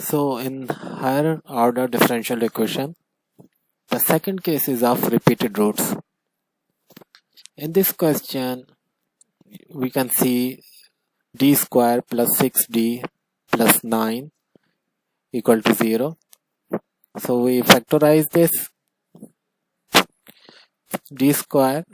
So in higher order differential equation, the second case is of repeated roots. In this question, we can see d square plus 6d plus 9 equal to 0. So we factorize this d square,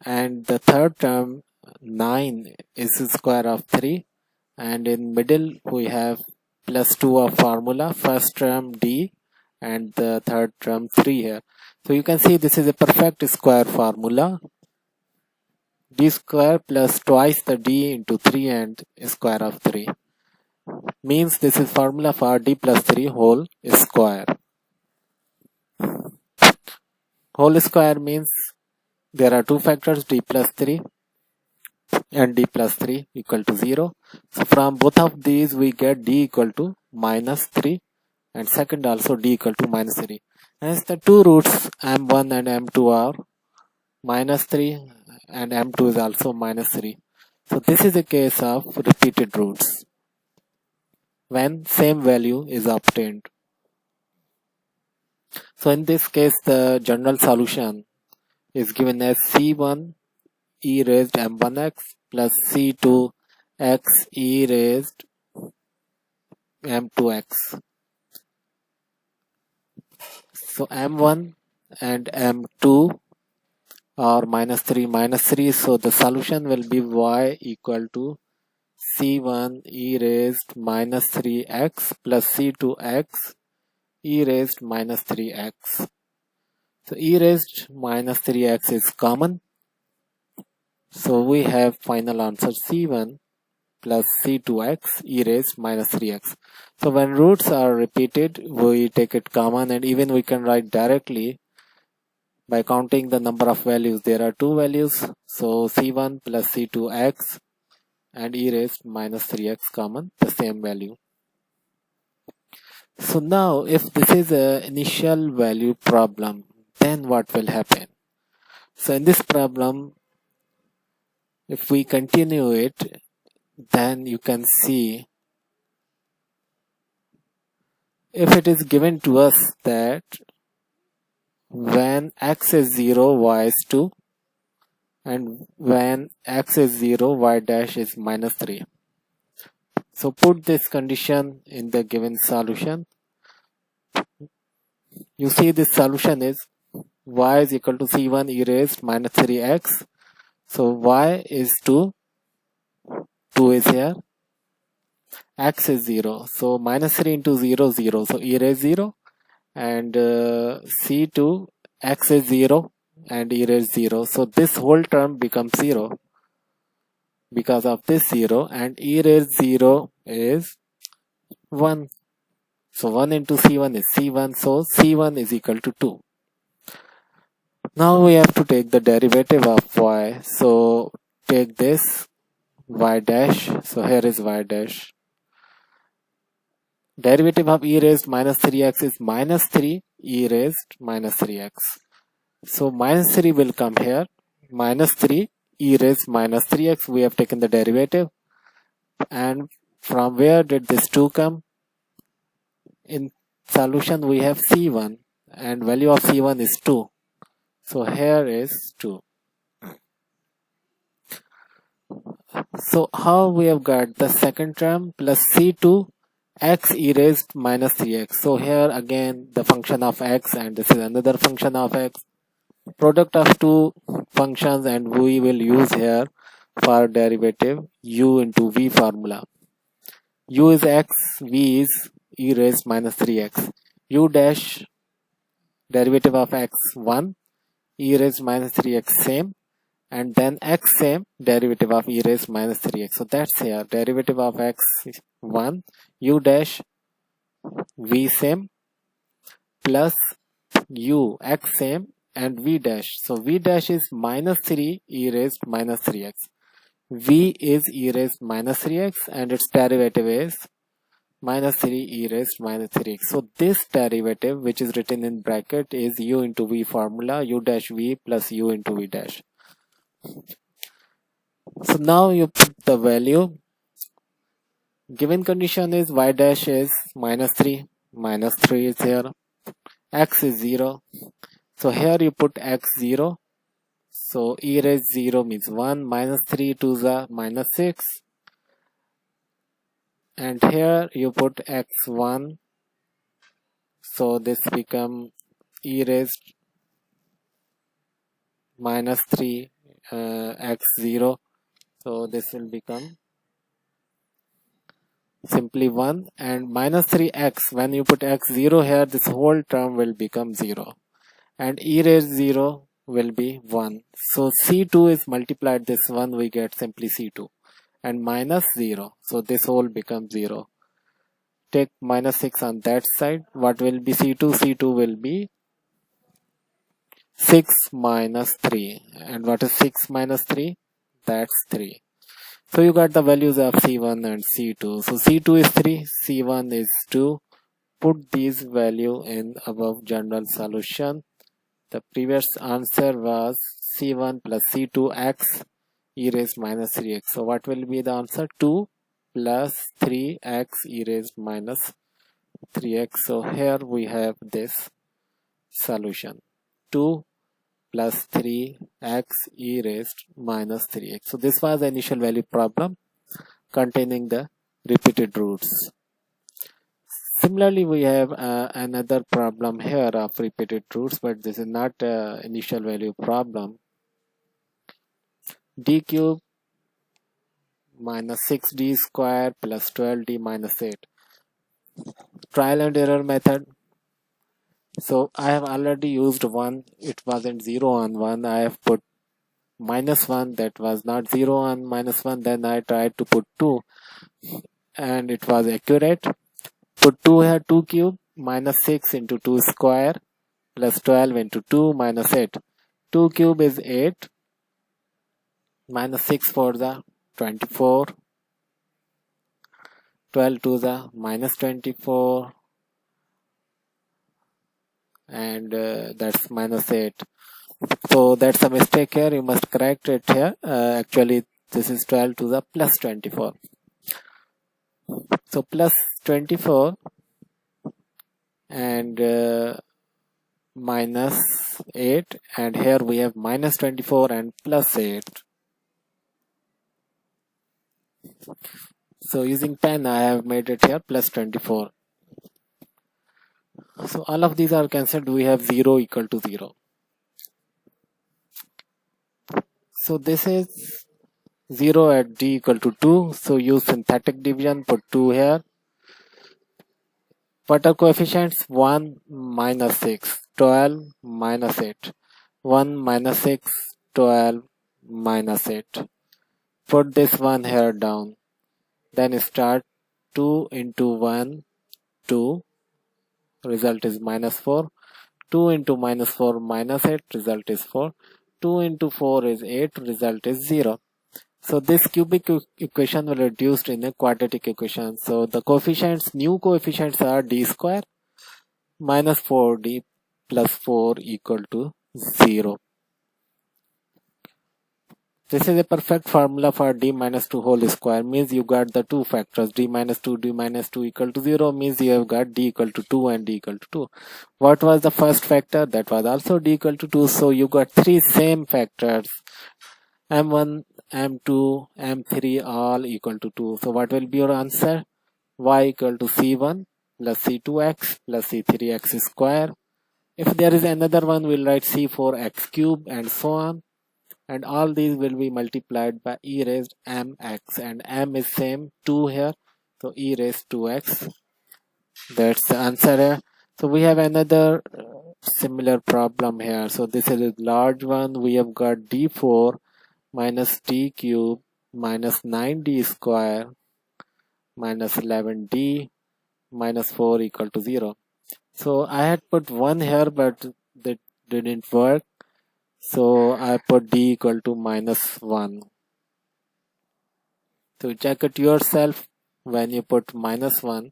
and the third term 9 is the square of 3, and in middle we have plus 2 of formula, first term d and the third term 3 here. So you can see this is a perfect square formula, d square plus twice the d into 3 and square of 3 means this is formula for d plus 3 whole square. Whole square means there are two factors, d plus 3 and d plus 3 equal to 0. So from both of these we get d equal to minus 3 and second also d equal to minus 3. Hence the two roots m1 and m2 are minus 3 and m2 is also minus 3. So this is a case of repeated roots when same value is obtained. So in this case the general solution is given as c1 e raised m1x plus c2 x e raised m2x. So m1 and m2 are minus 3, so the solution will be y equal to c1 e raised minus 3x plus c2x e raised minus 3x. So e raised minus 3x is common, so we have final answer c1 plus c2x e raised minus 3x. So when roots are repeated we take it common, and even we can write directly by counting the number of values. There are two values, so c1 plus c2x and e raised minus 3x common, the same value. So now if this is a initial value problem, then what will happen? So in this problem, if we continue it, then you can see if it is given to us that when x is 0, y is 2, and when x is 0, y dash is minus 3. So put this condition in the given solution. You see this solution is y is equal to c1 e raised minus 3x. So y is 2 is here, x is 0. So minus 3 into 0, 0. So e raised 0, and c2 x is 0 and e raised 0. So this whole term becomes 0 because of this 0, and e raised 0 is 1. So 1 into c1 is c1, so c1 is equal to 2. Now we have to take the derivative of y. So take this y dash, so here is y dash. Derivative of e raised minus 3x is minus 3 e raised minus 3x. So minus 3 will come here, minus 3 e raised minus 3x, we have taken the derivative. And from where did this 2 come? In solution we have c1 and value of c1 is 2. So here is 2. So how we have got the second term plus c2 x e raised minus 3x. So here again the function of x, and this is another function of x. Product of two functions, and we will use here for derivative u into v formula. U is x, v is e raised minus 3x. U dash derivative of x 1, e raised minus 3x same, and then x same, derivative of e raised minus 3x. So that's here, derivative of x 1, u dash v same plus u x same and v dash. So v dash is minus 3 e raised minus 3x. V is e raised minus 3x and its derivative is minus 3 e raised minus 3x. So this derivative, which is written in bracket, is u into v formula, u dash v plus u into v dash. So now you put the value. Given condition is y dash is minus 3 is here, x is 0. So here you put x 0. So e raised 0 means 1, minus 3 to the minus 6. And here you put x 1. So this become e raised minus 3 x 0. So this will become simply 1, and minus 3x, when you put x 0 here, this whole term will become 0, and e raised 0 will be 1. So c2 is multiplied this one, we get simply c2, and minus 0, so this whole becomes 0. Take minus 6 on that side, what will be c2? C2 will be 6 minus 3, and what is 6 minus 3? That's 3. So you got the values of C1 and C2. So C2 is 3, C1 is 2. Put these value in above general solution. The previous answer was C1 plus C2x e raised minus 3x. So what will be the answer? 2 plus 3x e raised minus 3x. So here we have this solution. 2 plus 3x e raised minus 3x. So this was the initial value problem containing the repeated roots. Similarly, we have another problem here of repeated roots, but this is not initial value problem. D cube minus 6d square plus 12d minus 8. Trial and error method. So I have already used 1, it wasn't 0 on 1, I have put minus 1, that was not 0 on minus 1, then I tried to put 2 and it was accurate. Put 2 here, 2 cube minus 6 into 2 square plus 12 into 2 minus 8. 2 cube is 8 minus 6 for the 24, 12 to the minus 24, and that's minus 8. So that's a mistake here, you must correct it here. Actually this is 12 to the plus 24. So plus 24 and minus 8, and here we have minus 24 and plus 8. So using pen I have made it here plus 24. So all of these are cancelled, we have 0 equal to 0. So this is 0 at d equal to 2. So use synthetic division, put 2 here. What are coefficients? 1 minus 6, 12 minus 8. 1 minus 6, 12 minus 8. Put this one here down. Then start 2 into 1, 2. Result is minus 4. 2 into minus 4 minus 8. Result is 4. 2 into 4 is 8. Result is 0. So this cubic equation will reduced in a quadratic equation. So the coefficients, new coefficients are d square minus 4d plus 4 equal to 0. This is a perfect formula for d minus 2 whole square, means you got the two factors, d minus 2 equal to 0, means you have got d equal to 2 and d equal to 2. What was the first factor? That was also d equal to 2. So you got three same factors, m1, m2, m3 all equal to 2. So what will be your answer? Y equal to c1 plus c2x plus c3x square. If there is another one, we'll write c4x cube and so on. And all these will be multiplied by e raised mx, and m is same 2 here, so e raised 2x. That's the answer here. So we have another similar problem here. So this is a large one. We have got d4 minus d cube minus 9d square minus 11d minus 4 equal to 0. So I had put 1 here, but that didn't work. So I put d equal to minus 1. So check it yourself. When you put minus 1,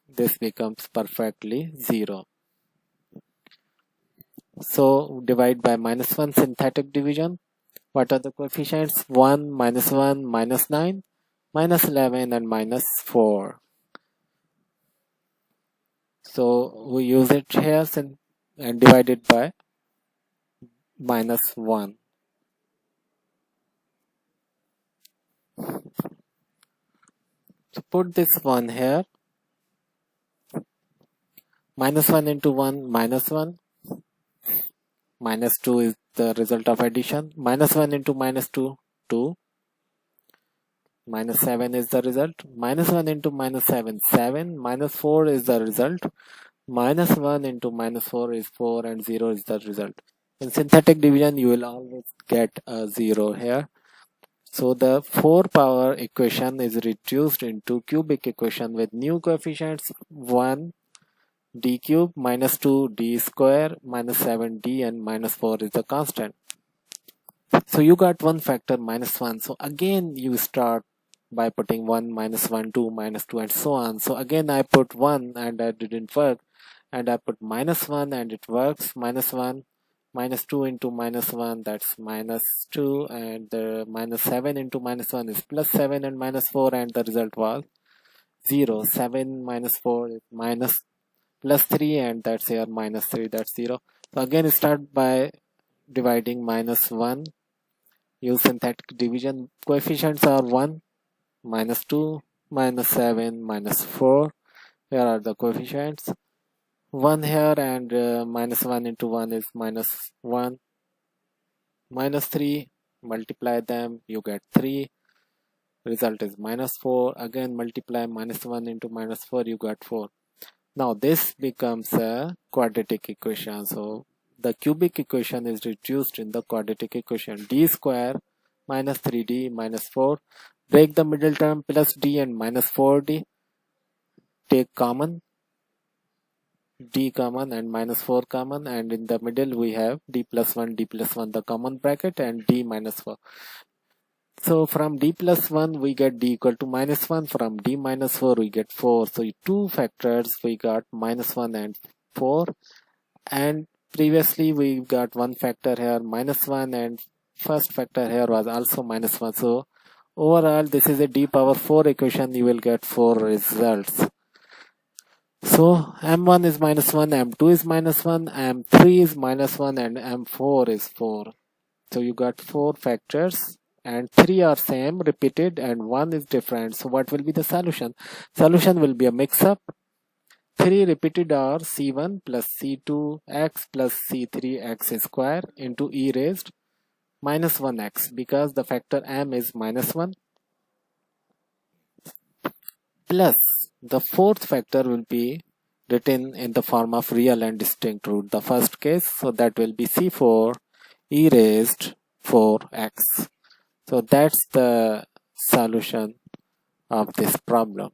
this becomes perfectly 0. So divide by minus 1, synthetic division. What are the coefficients? 1 minus 9. minus 11 and minus 4. So we use it here and divide it by minus 1. So put this 1 here. Minus 1 into 1, minus 1. Minus 2 is the result of addition. Minus 1 into minus 2, 2. Minus 7 is the result. Minus 1 into minus 7, 7. Minus 4 is the result. Minus 1 into minus 4 is 4 and 0 is the result. In synthetic division, you will always get a 0 here. So the 4 power equation is reduced into cubic equation with new coefficients 1 d cube minus 2 d square minus 7 d and minus 4 is the constant. So you got one factor minus 1. So again you start by putting 1 minus 1 2 minus 2 and so on. So again I put 1 and that didn't work, and I put minus 1 and it works. Minus 1 minus 2 into minus 1, that's minus 2, and the minus 7 into minus 1 is plus 7 and minus 4, and the result was 0. 7 minus 4 is minus plus 3, and that's here minus 3, that's 0. So again start by dividing minus 1. Use synthetic division. Coefficients are 1, minus 2, minus 7, minus 4. Here are the coefficients. 1 here, and minus 1 into 1 is minus 1. Minus 3, multiply them, you get 3. Result is minus 4. Again multiply minus 1 into minus 4, you got 4. Now this becomes a quadratic equation. So the cubic equation is reduced in the quadratic equation. D square minus 3d minus 4. Break the middle term, plus d and minus 4d. Take common, d common and minus 4 common, and in the middle we have d plus 1 the common bracket, and d minus 4. So from d plus 1 we get d equal to minus 1. From d minus 4 we get 4. So two factors we got minus 1 and 4, and previously we got one factor here minus 1, and first factor here was also minus 1. So overall this is a d power 4 equation. You will get 4 results. So m1 is minus 1, m2 is minus 1, m3 is minus 1, and m4 is 4. So you got 4 factors, and 3 are same repeated and 1 is different. So what will be the solution? Solution will be a mix-up. 3 repeated are c1 plus c2x plus c3x square into e raised minus 1x, because the factor m is minus 1, plus the fourth factor will be written in the form of real and distinct root, the first case. So that will be c4 e raised 4x. So that's the solution of this problem.